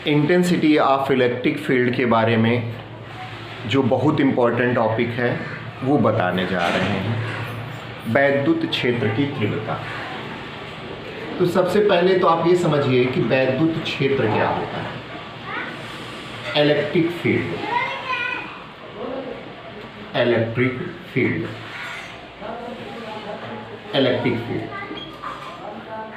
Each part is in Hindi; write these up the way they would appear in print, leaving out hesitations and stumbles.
इंटेंसिटी ऑफ इलेक्ट्रिक फील्ड के बारे में जो बहुत इम्पोर्टेंट टॉपिक है वो बताने जा रहे हैं, वैद्युत क्षेत्र की तीव्रता। तो सबसे पहले तो आप ये समझिए कि वैद्युत क्षेत्र क्या होता है। Electric field, electric field, electric field,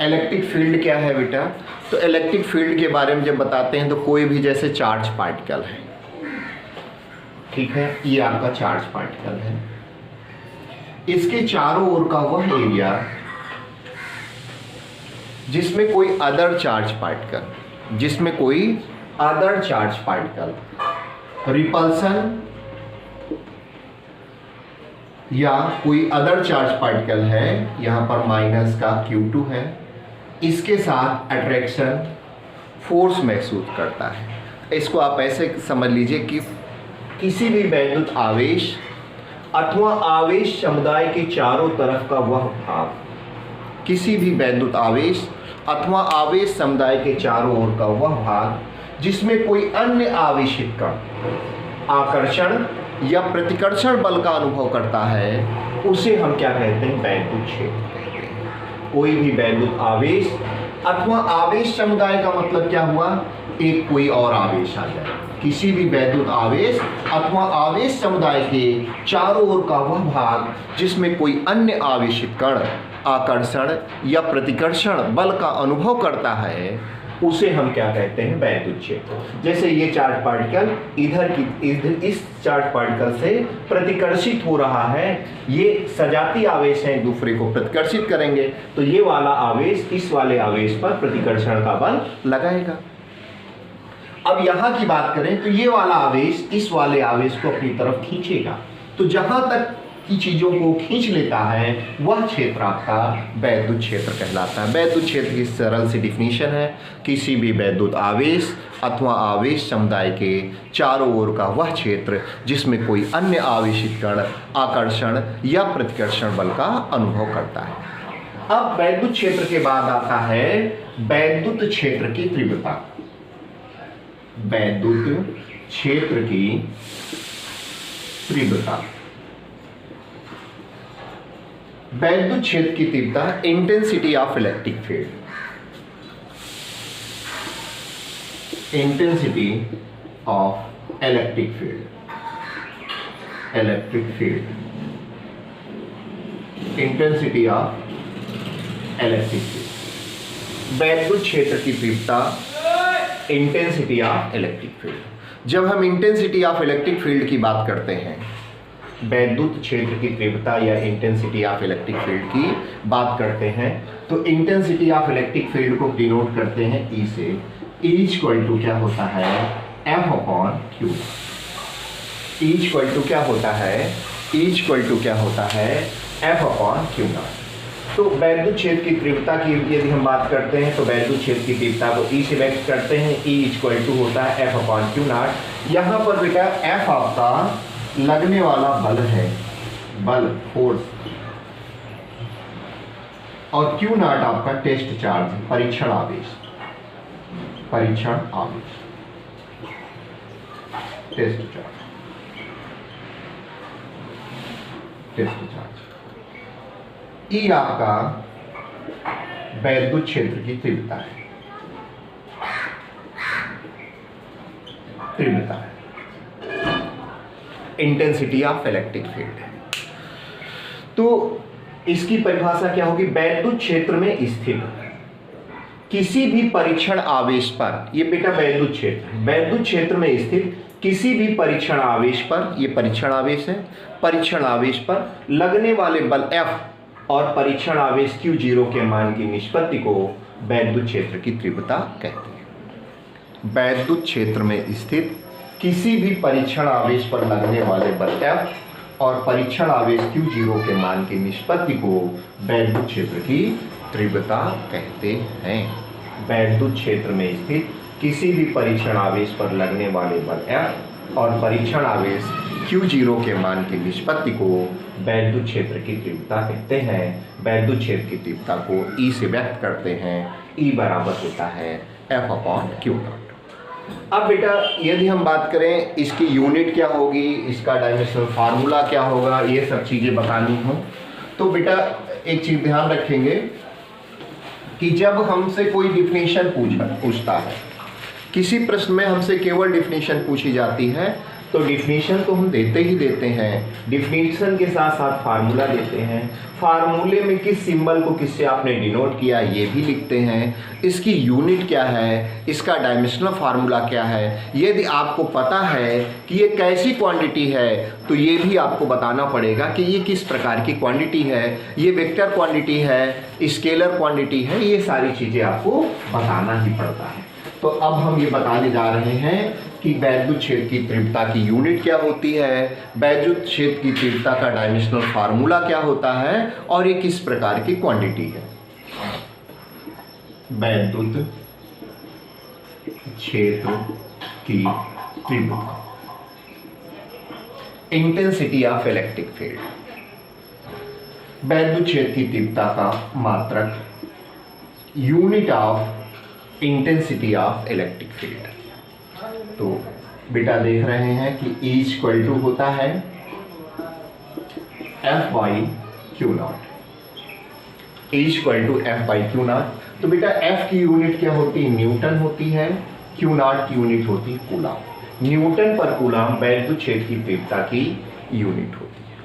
electric field क्या है बेटा? तो इलेक्ट्रिक फील्ड के बारे में जब बताते हैं तो कोई भी जैसे चार्ज पार्टिकल है, ठीक है, ये आपका चार्ज पार्टिकल है, इसके चारों ओर का वह एरिया जिसमें कोई अदर चार्ज पार्टिकल, जिसमें कोई अदर चार्ज पार्टिकल रिपल्सन या कोई अदर चार्ज पार्टिकल है, यहां पर माइनस का Q2 है, इसके साथ अट्रैक्शन फोर्स महसूस करता है। इसको आप ऐसे समझ लीजिए कि किसी भी वैद्युत आवेश अथवा आवेश समुदाय के चारों तरफ का वह भाग, किसी भी वैद्युत आवेश अथवा आवेश समुदाय के चारों ओर का वह भाग जिसमें कोई अन्य आवेशित कण आकर्षण या प्रतिकर्षण बल का अनुभव करता है, उसे हम क्या कहते हैं? वैद्युत क्षेत्र कहते हैं। कोई भी वैद्युत आवेश अथवा आवेश समुदाय का मतलब क्या हुआ? एक कोई और आवेश आ जाए, किसी भी वैद्युत आवेश अथवा आवेश समुदाय के चारों ओर का वह भाग जिसमें कोई अन्य आवेशित कण आकर्षण या प्रतिकर्षण बल का अनुभव करता है, उसे हम क्या कहते हैं? वैद्युत क्षेत्र। जैसे ये चार्ज पार्टिकल इधर इस चार्ज पार्टिकल से प्रतिकर्षित हो रहा है, ये सजाती आवेश हैं, दूसरे को प्रतिकर्षित करेंगे, तो ये वाला आवेश इस वाले आवेश पर प्रतिकर्षण का बल लगाएगा। अब यहाँ की बात करें तो ये वाला आवेश इस वाले आवेश को अपनी तरफ खींचेगा, तो जहां तक की चीजों को खींच लेता है वह क्षेत्र आपका वैद्युत क्षेत्र कहलाता है। वैद्युत क्षेत्र की सरल सी डिफिनीशन है, किसी भी वैद्युत आवेश अथवा आवेश समुदाय के चारों ओर का वह क्षेत्र जिसमें कोई अन्य आवेशित कण आकर्षण या प्रतिकर्षण बल का अनुभव करता है। अब वैद्युत क्षेत्र के बाद आता है वैद्युत क्षेत्र की तीव्रता। वैद्युत क्षेत्र की तीव्रता, वैद्युत क्षेत्र की तीव्रता, intensity of electric field, intensity of electric field, electric field, intensity of electric field, वैद्युत क्षेत्र की तीव्रता, इंटेंसिटी ऑफ इलेक्ट्रिक फील्ड। जब हम इंटेंसिटी ऑफ इलेक्ट्रिक फील्ड की बात करते हैं, वैद्युत क्षेत्र की तीव्रता या इंटेंसिटी ऑफ इलेक्ट्रिक फील्ड की बात करते हैं, तो इंटेंसिटी ऑफ इलेक्ट्रिक फील्ड को डिनोट करते हैं E से। E इक्वल टू क्या होता है? F upon Q। E equal to क्या होता है? E इक्वल टू क्या होता है? F upon Q not. तो वैद्युत क्षेत्र की तीव्रता की यदि हम बात करते हैं तो वैद्युत क्षेत्र की तीव्रता को E से व्यक्त करते हैं। E इक्वल टू होता है F अपॉन Q नॉट। यहाँ पर बेटा F आपका लगने वाला बल है, बल, फोर्स, और Q नॉट आपका टेस्ट चार्ज, परीक्षण आवेश, परीक्षण आवेश, test charge, test charge. E आपका वैद्युत क्षेत्र की तीव्रता है, तीव्रता है, इंटेंसिटी ऑफ इलेक्ट्रिक फील्ड है। तो इसकी परिभाषा क्या होगी? वैद्युत क्षेत्र में स्थित किसी भी परीक्षण आवेश पर, ये बेटा वैद्युत क्षेत्र है, वैद्युत क्षेत्र में स्थित किसी भी परीक्षण आवेश पर, ये परीक्षण आवेश है, परीक्षण आवेश पर लगने वाले बल F और परीक्षण आवेश Q0 के मान की निष्पत्ति को वैद्युत क्षेत्र की तीव्रता कहते हैं। वैद्युत क्षेत्र में स्थित किसी भी परीक्षण आवेश पर लगने वाले बल F और परीक्षण आवेश Q0 के मान की निष्पत्ति को वैद्युत क्षेत्र की तीव्रता कहते हैं। वैद्युत क्षेत्र में स्थित किसी भी परीक्षण आवेश पर लगने वाले बल F और परीक्षण आवेश Q0 के मान की निष्पत्ति को वैद्युत क्षेत्र की तीव्रता कहते हैं। वैद्युत क्षेत्र की तीव्रता को E से व्यक्त करते हैं। E बराबर होता है F अपॉन Q नॉट। अब बेटा यदि हम बात करें इसकी यूनिट क्या होगी, इसका डायमेंशनल फार्मूला क्या होगा, ये सब चीज़ें बतानी हो तो बेटा एक चीज़ ध्यान रखेंगे कि जब हमसे कोई डिफिनीशन पूछता है, किसी प्रश्न में हमसे केवल डिफिनीशन पूछी जाती है तो डिफिनीशन तो हम देते ही देते हैं, डिफिनीशन के साथ साथ फार्मूला देते हैं, फार्मूले में किस सिंबल को किससे आपने डिनोट किया ये भी लिखते हैं, इसकी यूनिट क्या है, इसका डायमेंशनल फार्मूला क्या है। यदि आपको पता है कि ये कैसी क्वांटिटी है तो ये भी आपको बताना पड़ेगा कि ये किस प्रकार की क्वांटिटी है, ये वेक्टर क्वांटिटी है, स्केलर क्वांटिटी है, ये सारी चीज़ें आपको बताना ही पड़ता है। तो अब हम ये बताने जा रहे हैं कि वैद्युत क्षेत्र की तीव्रता की यूनिट क्या होती है, वैद्युत क्षेत्र की तीव्रता का डायमेंशनल फार्मूला क्या होता है और ये किस प्रकार की क्वांटिटी है। वैद्युत क्षेत्र की तीव्रता, इंटेंसिटी ऑफ इलेक्ट्रिक फील्ड, वैद्युत क्षेत्र की तीव्रता का मात्रक, unit of intensity of electric field. तो बेटा देख रहे हैं कि E इक्वल टू होता है F/Q0, E equal to F/Q0। तो बेटा F की यूनिट क्या होती है, न्यूटन होती है, Q0 की यूनिट होती है कूलम। न्यूटन पर कूलम वैद्युत क्षेत्र की तीव्रता की यूनिट होती है।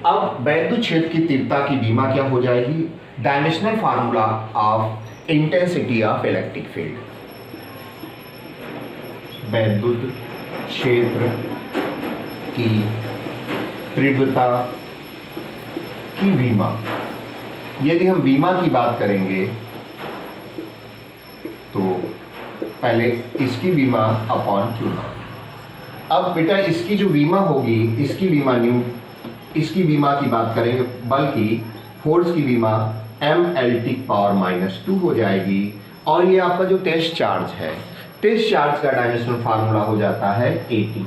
अब वैद्युत क्षेत्र की तीव्रता की डीमा क्या हो जाएगी, dimensional formula of intensity of electric field, वैद्युत क्षेत्र की तीव्रता की विमा। यदि हम विमा की बात करेंगे तो पहले इसकी विमा अपॉन Q0। अब बेटा इसकी जो विमा होगी, इसकी विमा की बात करेंगे, बल्कि फोर्स की विमा mL⁻⁻² हो जाएगी। और ये आपका जो टेस्ट चार्ज है, टेस्ट चार्ज का डायमेंशनल फार्मूला हो जाता है 80।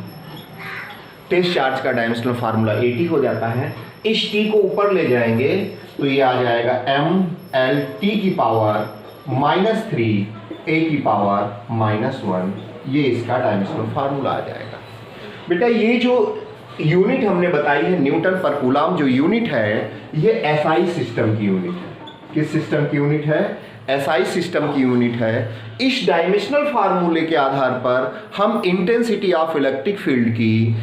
टेस्ट चार्ज का डायमेंशनल फार्मूला 80 हो जाता है। इस t को ऊपर ले जाएंगे तो ये आ जाएगा mL⁻³ A⁻⁻1, ये इसका डायमेंशनल फार्मूला आ जाएगा। बेटा ये जो यूनिट हमने बताई है न्यूटन पर कूलम, जो यूनिट है ये SI सिस्टम की यूनिट है। किस सिस्टम की यूनिट है, SI सिस्टम की यूनिट है। इस डायमेंशनल फार्मूले के आधार पर हम इंटेंसिटी ऑफ इलेक्ट्रिक फील्ड की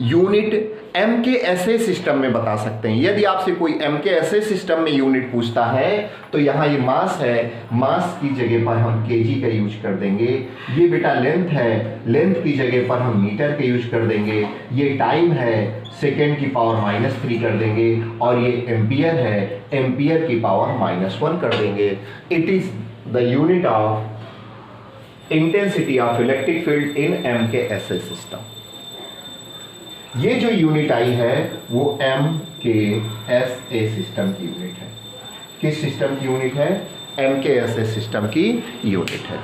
यूनिट MKSA सिस्टम में बता सकते हैं। यदि आपसे कोई MKSA सिस्टम में यूनिट पूछता है तो यहाँ ये मास है, मास की जगह पर हम kg का यूज कर देंगे। ये बेटा लेंथ है, लेंथ की जगह पर हम मीटर का यूज कर देंगे। ये टाइम है, सेकेंड की पावर -3 कर देंगे। और ये एम्पियर है, एम्पियर की पावर -1 कर देंगे। It is the unit of intensity of electric field in MKSA system. ये जो यूनिट आई है वो MKSA सिस्टम की यूनिट है। किस सिस्टम की यूनिट है, MKSA सिस्टम की यूनिट है।